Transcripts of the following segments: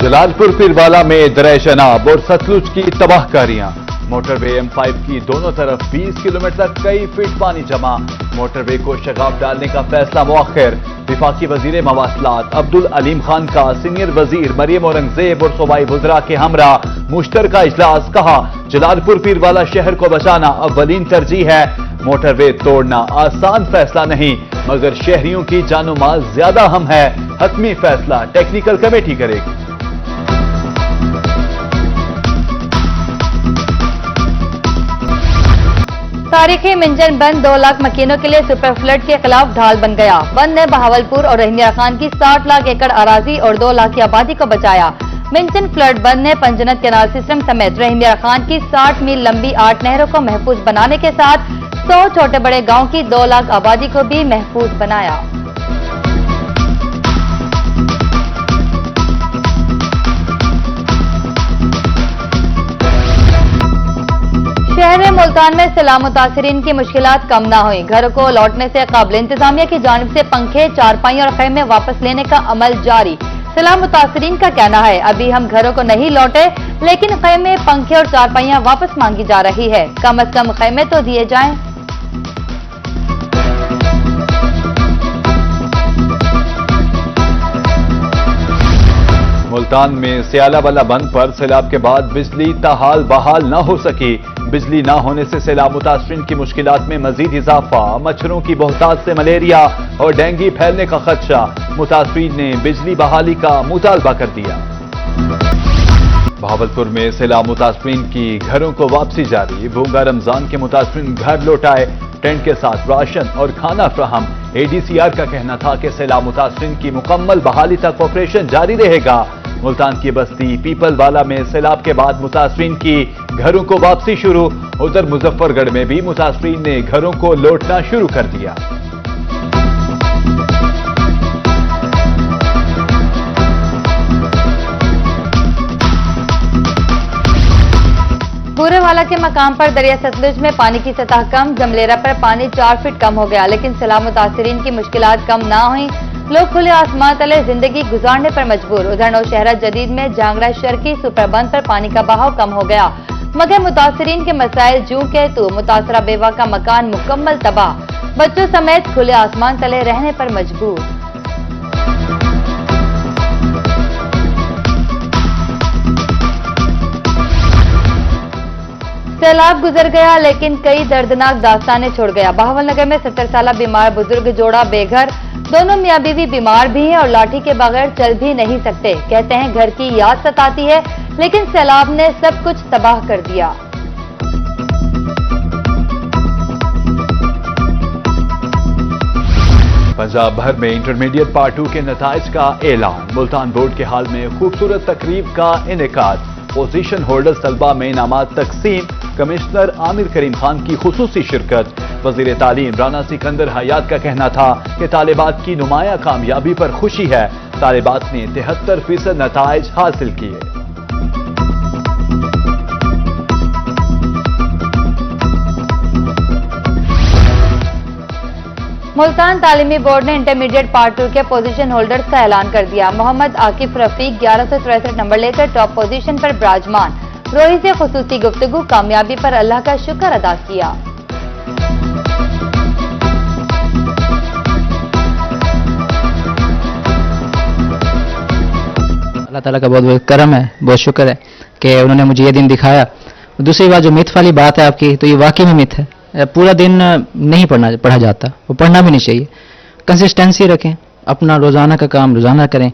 जलालपुर पीरवाला में दरिया शनाब और सतलुज की तबाहकारियां। मोटरवे M5 की दोनों तरफ 20 किलोमीटर तक कई फीट पानी जमा। मोटरवे को शगाफ डालने का फैसला मुअख्खर। विफाकी वजीर मवासलात अब्दुल अलीम खान का सीनियर वजीर मरियम औरंगजेब और सूबाई वज़रा के हमरा मुश्तरका इजलास। कहा, जलालपुर पीरवाला शहर को बचाना अव्वलीन तरजीह है। मोटरवे तोड़ना आसान फैसला नहीं, मगर शहरियों की जानो माल ज्यादा अहम है। हतमी फैसला टेक्निकल कमेटी करेगी। तारीखी मिंजन बंद 2 लाख मकीनों के लिए सुपर फ्लड के खिलाफ ढाल बन गया। बंद ने बहावलपुर और रहीमिया खान की 60 लाख एकड़ अराजी और 2 लाख की आबादी को बचाया। मिंजन फ्लड बंद ने पंजनत कैनाल सिस्टम समेत रहीमिया खान की 60 मील लंबी 8 नहरों को महफूज बनाने के साथ 100 छोटे बड़े गांव की 2 लाख आबादी को भी महफूज बनाया। शहर मुल्तान में सैलाब मुतासिरीन की मुश्किलात कम न हुई। घरों को लौटने से काबिल इंतजामिया की जानिब से पंखे, चारपाई और खैमे वापस लेने का अमल जारी। सैलाब मुतासिरीन का कहना है, अभी हम घरों को नहीं लौटे, लेकिन खैमे, पंखे और चारपाइयां वापस मांगी जा रही है। कम अज कम खैमे तो दिए जाएं। मुल्तान में सियाला वाला बंद पर सैलाब के बाद बिजली ताहाल बहाल न हो सकी। बिजली न होने से सैलाब मुतासरीन की मुश्किलात में मजीद इजाफा। मच्छरों की बहुतात से मलेरिया और डेंगू फैलने का खदशा। मुतासरीन ने बिजली बहाली का मुतालबा कर दिया। बहावलपुर में सैलाब मुतासरीन की घरों को वापसी जारी। भूंगा रमजान के मुतासरीन घर लौटाए। टेंट के साथ राशन और खाना फ्राहम। ADCR का कहना था कि सैलाब मुतासरीन की मुकम्मल बहाली तक ऑपरेशन जारी रहेगा। मुल्तान की बस्ती पीपलवाला में सैलाब के बाद मुतासरीन की घरों को वापसी शुरू। उधर मुजफ्फरगढ़ में भी मुतासरीन ने घरों को लौटना शुरू कर दिया। बूरेवाला के मकाम पर दरिया सतलुज में पानी की सतह कम। जमलेरा पर पानी 4 फीट कम हो गया, लेकिन सैलाब मुतासिरीन की मुश्किलात कम ना हुई। लोग खुले आसमान तले जिंदगी गुजारने पर मजबूर। उधर नौशहरा जदीद में जांगड़ा शर्की सुपरबंद पर पानी का बहाव कम हो गया, मगर मुतासिरीन के मसाइल जूं के तू। मुतासरा बेवा का मकान मुकम्मल तबाह, बच्चों समेत खुले आसमान तले रहने पर मजबूर। सैलाब गुजर गया, लेकिन कई दर्दनाक दास्तानें छोड़ गया। बहावलनगर में 70 साल बीमार बुजुर्ग जोड़ा बेघर। दोनों मियां बीवी बीमार भी हैं और लाठी के बगैर चल भी नहीं सकते। कहते हैं घर की याद सताती है, लेकिन सैलाब ने सब कुछ तबाह कर दिया। पंजाब भर में इंटरमीडिएट पार्ट 2 के नताइज का ऐलान। मुल्तान बोर्ड के हाल में खूबसूरत तकरीब का इनेकाद। पोजीशन होल्डर्स तलबा में इनामात तकसीम। कमिश्नर आमिर करीम खान की खुसूसी शिरकत। वजीर तालीम राना सिकंदर हयात का कहना था कि तालिबात की नुमाया कामयाबी पर खुशी है। तालिबात ने 73% नताइज हासिल किए। मुल्तान तालीमी बोर्ड ने इंटरमीडिएट पार्ट 2 के पोजीशन होल्डर्स का ऐलान कर दिया। मोहम्मद आकिफ रफीक 1163 नंबर लेकर टॉप पोजीशन पर विराजमान। रोही से खुसूसी गुफ्तगू। कामयाबी पर अल्लाह का शुक्र अदा किया। अल्लाह ताला का बहुत बहुत करम है, बहुत शुक्र है कि उन्होंने मुझे ये दिन दिखाया। दूसरी बात, जो मिथ वाली बात है आपकी, तो ये वाकई में मिथ है। पूरा दिन नहीं पढ़ा जाता, वो पढ़ना भी नहीं चाहिए। कंसिस्टेंसी रखें, अपना रोजाना का काम रोजाना करें,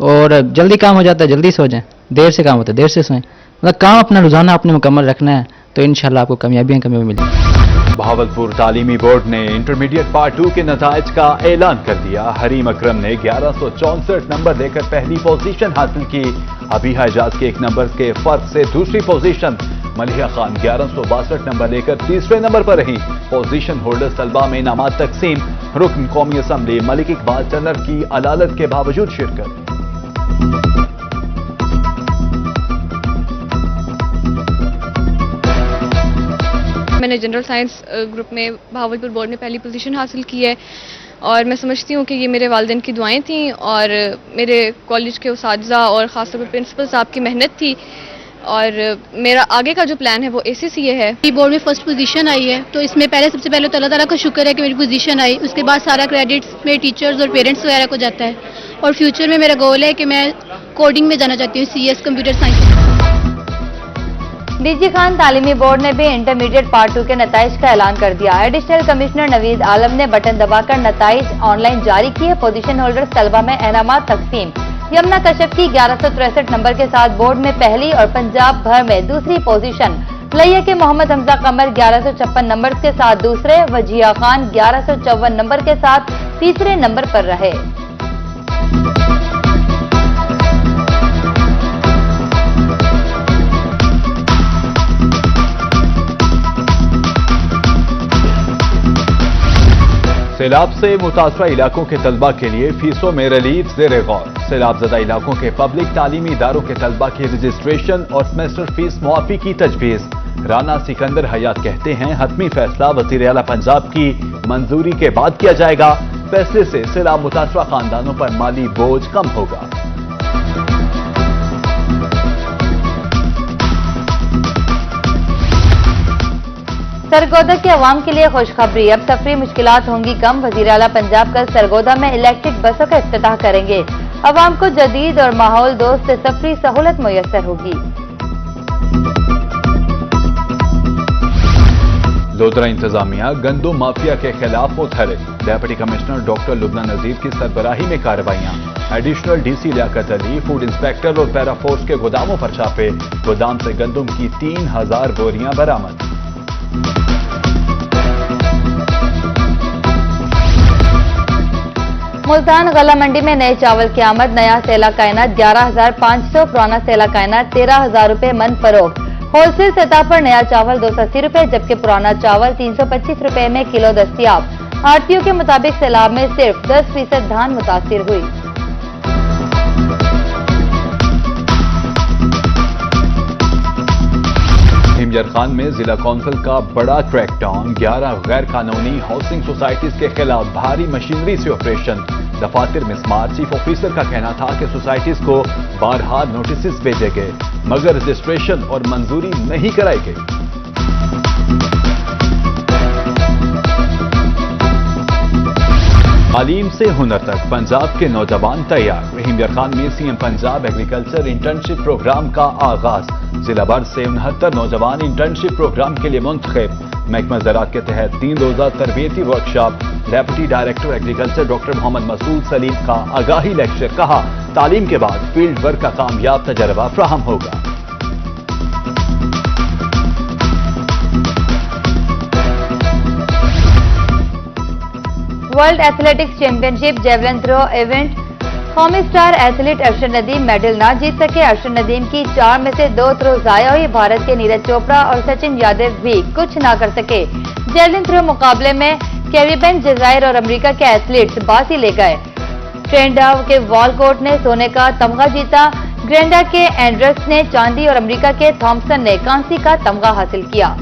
और जल्दी काम हो जाता है जल्दी सो जाएं, देर से काम होता है देर से सोएं। मतलब काम अपना रोजाना आपने मुकम्मल रखना है, तो इंशाल्लाह आपको कामयाबी मिलेगी। बहावलपुर तालीमी बोर्ड ने इंटरमीडिएट पार्ट 2 के नताइज का ऐलान कर दिया। हरीम अकरम ने 1164 नंबर लेकर पहली पोजीशन हासिल की। अबीहा एजाज के 1 नंबर के फर्क से दूसरी पोजीशन। मलिहा खान 1162 नंबर लेकर तीसरे नंबर पर रही। पोजीशन होल्डर्स तलबा में इनामात तकसीम। रुकन कौमी असम्बली मलिक इकबाल टनर की अदालत के बावजूद शिरकत। मैंने जनरल साइंस ग्रुप में बहावलपुर बोर्ड में पहली पोजीशन हासिल की है। اور میں سمجھتی ہوں کہ یہ میرے والدین کی دعائیں تھیں اور میرے کالج کے اساتذہ اور خاص طور پہ پرنسپل صاحب کی محنت تھی، اور میرا آگے کا جو پلان ہے وہ ACCA ہے۔ بورڈ میں فرسٹ پوزیشن آئی ہے، تو اس میں سب سے پہلے تو اللہ تعالیٰ کا شکر ہے کہ میری پوزیشن آئی، اس کے بعد سارا کریڈٹس میرے ٹیچرز اور پیرنٹس وغیرہ کو جاتا ہے، اور فیوچر میں میرا گول ہے کہ میں کوڈنگ میں جانا چاہتی ہوں، CS computer science. DG Khan تعلیمی بورڈ نے بھی انٹرمیڈیٹ پارٹ 2 کے نتائج کا اعلان کر دیا۔ ایڈیشنل کمشنر نوید عالم نے بٹن دبا کر نتائج آن لائن جاری کیے۔ پوزیشن ہولڈرز طلبہ میں انعامات تقسیم۔ یمنا کشف کی 1163 نمبر کے ساتھ بورڈ میں پہلی اور پنجاب بھر میں دوسری پوزیشن۔ لیا کے محمد حمزہ قمر 1156 نمبر کے ساتھ دوسرے، وجیہ خان 1154 نمبر کے ساتھ تیسرے نمبر پر رہے۔ سیلاب سے متاثرہ علاقوں کے طلبہ کے لیے فیسوں میں ریلیف زیر غور۔ سیلاب زدہ علاقوں کے پبلک تعلیمی اداروں کے طلبہ کی رجسٹریشن اور سیمسٹر فیس معافی کی تجویز۔ رانا سکندر حیات کہتے ہیں حتمی فیصلہ وزیر اعلیٰ پنجاب کی منظوری کے بعد کیا جائے گا۔ فیصلے سے سیلاب متاثرہ خاندانوں پر مالی بوجھ کم ہوگا۔ سرگودا کے عوام کے لیے خوشخبری، اب سفری مشکلات ہوں گی کم۔ وزیر اعلیٰ پنجاب کل سرگودا میں الیکٹرک بسوں کا افتتاح کریں گے۔ عوام کو جدید اور ماحول دوست سفری سہولت میسر ہوگی۔ لودھرا انتظامیہ گندم مافیا کے خلاف متحرک۔ ڈیپٹی کمشنر ڈاکٹر لبنہ نذیر کی سربراہی میں کارروائیاں۔ Additional DC Liaquat Ali, food inspector اور پیرا فورس کے گوداموں پر چھاپے۔ گودام سے گندم کی 3000 بوریاں برآمد۔ ملتان غلہ منڈی میں نئے چاول کی آمد۔ نیا سیلا کائنات 11,500، پرانا سیلا کائنات 13,000 روپے من فروخت۔ ہول سیل سطح پر نیا چاول 280 روپے جبکہ پرانا چاول 325 روپے میں کلو دستیاب۔ آڑتیوں کے مطابق سیلاب میں صرف 10% دھان متاثر ہوئی۔ ہمجر خان میں ضلع کونسل کا بڑا کریک ڈاؤن۔ 11 غیر قانونی ہاؤسنگ سوسائٹیز کے خلاف بھاری مشینری سے آپریشن۔ دفاتر مسمار۔ چیف آفیسر کا کہنا تھا کہ سوسائٹیز کو بارہا نوٹسز بھیجے گئے مگر رجسٹریشن اور منظوری نہیں کرائی گئی۔ تعلیم سے ہنر تک پنجاب کے نوجوان تیار۔ ہمجر خان میں CM Punjab agriculture internship program کا آغاز۔ ضلع بھر سے 69 نوجوان انٹرنشپ پروگرام کے لیے منتخب۔ محکمہ زراعت کے تحت 3 روزہ تربیتی workshop. Deputy director agriculture doctor Muhammad Masood Saleem کا آگاہی لیکچر۔ کہا تعلیم کے بعد فیلڈ ورک کا کامیاب تجربہ فراہم ہوگا۔ World athletics championship javelin throw event, قومی star athlete Arshad Nadeem medal نہ جیت سکے۔ ارشد ندیم کی 4 میں سے 2 تھرو ضائع ہوئی۔ بھارت کے نیرج چوپڑا اور سچن یادو بھی کچھ نہ کر سکے۔ جیولن تھرو مقابلے میں کیریبین، جزائر اور امریکہ کے ایتھلیٹس بازی لے گئے۔ ٹرینڈاو کے والکوٹ نے سونے کا تمغہ جیتا۔ گرینڈا کے اینڈرس نے چاندی اور امریکہ کے تھامپسن نے کانسی کا تمغہ حاصل کیا۔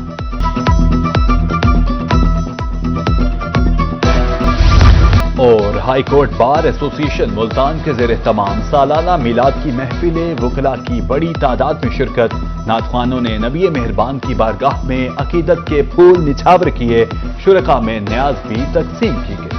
اور ہائی کورٹ بار ایسوسی ایشن ملتان کے زیر اہتمام سالانہ میلاد کی محفلیں، وکلاء کی بڑی تعداد میں شرکت۔ نعت خوانوں نے نبی مہربان کی بارگاہ میں عقیدت کے پھول نچھاور کیے۔ شرکاء میں نیاز بھی تقسیم کی گئی۔